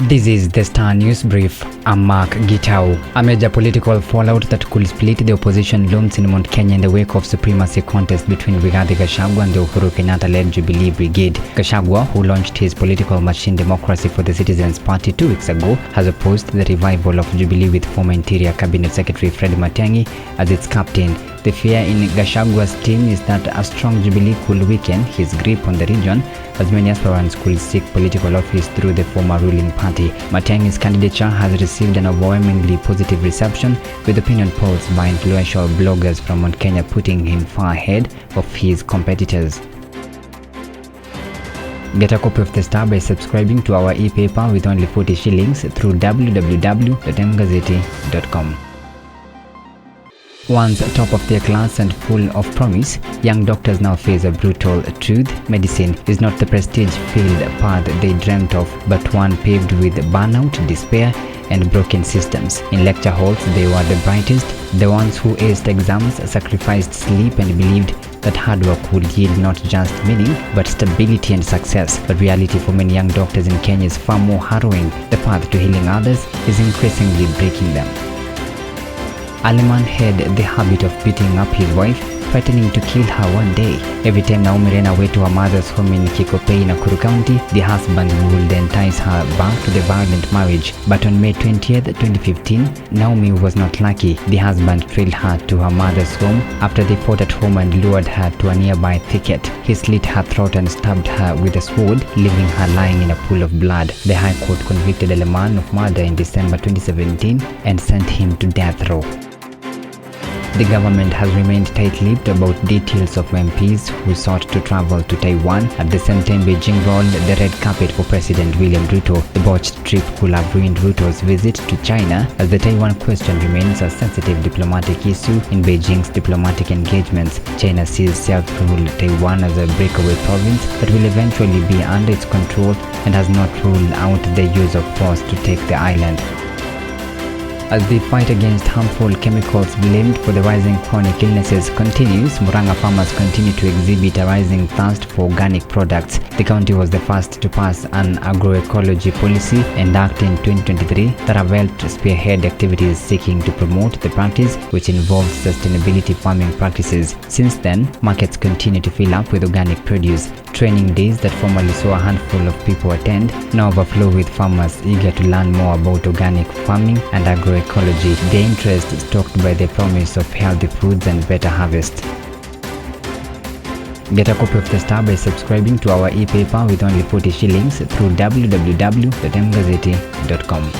This is the Star News Brief. I'm Mark Gitau. A major political fallout that could split the opposition looms in Mount Kenya in the wake of supremacy contest between Gachagua and the Uhuru Kenyatta-led Jubilee Brigade. Gachagua, who launched his political machine Democracy for the Citizens Party 2 weeks ago, has opposed the revival of Jubilee with former Interior Cabinet Secretary Fred Matiang'i as its captain. The fear in Gachagua's team is that a strong Jubilee could weaken his grip on the region, as many aspirants could seek political office through the former ruling party. Matiang'i's candidature has received an overwhelmingly positive reception, with opinion polls by influential bloggers from Mount Kenya putting him far ahead of his competitors. Get a copy of the Star by subscribing to our e-paper with only 40 shillings through www.mgazeti.com. Once top of their class and full of promise, young doctors now face a brutal truth. Medicine is not the prestige-filled path they dreamt of, but one paved with burnout, despair, and broken systems. In lecture halls, they were the brightest, the ones who aced exams, sacrificed sleep, and believed that hard work would yield not just meaning, but stability and success. But reality for many young doctors in Kenya is far more harrowing. The path to healing others is increasingly breaking them. Aliman had the habit of beating up his wife, threatening to kill her one day. Every time Naomi ran away to her mother's home in Kikopey, Nakuru County, the husband would entice her back to the violent marriage. But on May 20th, 2015, Naomi was not lucky. The husband trailed her to her mother's home after they fought at home and lured her to a nearby thicket. He slit her throat and stabbed her with a sword, leaving her lying in a pool of blood. The High Court convicted Aliman of murder in December 2017 and sent him to death row. The government has remained tight-lipped about details of MPs who sought to travel to Taiwan. At the same time, Beijing rolled the red carpet for President William Ruto. The botched trip could have ruined Ruto's visit to China, as the Taiwan question remains a sensitive diplomatic issue in Beijing's diplomatic engagements. China sees self-ruled Taiwan as a breakaway province that will eventually be under its control and has not ruled out the use of force to take the island. As the fight against harmful chemicals blamed for the rising chronic illnesses continues, Manga farmers continue to exhibit a rising thirst for organic products. The county was the first to pass an agroecology policy enacted in 2023 that have helped spearhead activities seeking to promote the practice, which involves sustainability farming practices. Since then, markets continue to fill up with organic produce. Training days that formerly saw a handful of people attend now overflow with farmers eager to learn more about organic farming and agroecology, their interest stoked by the promise of healthy foods and better harvest. Get a copy of the Star by subscribing to our e-paper with only 40 shillings through www.mgazeti.com.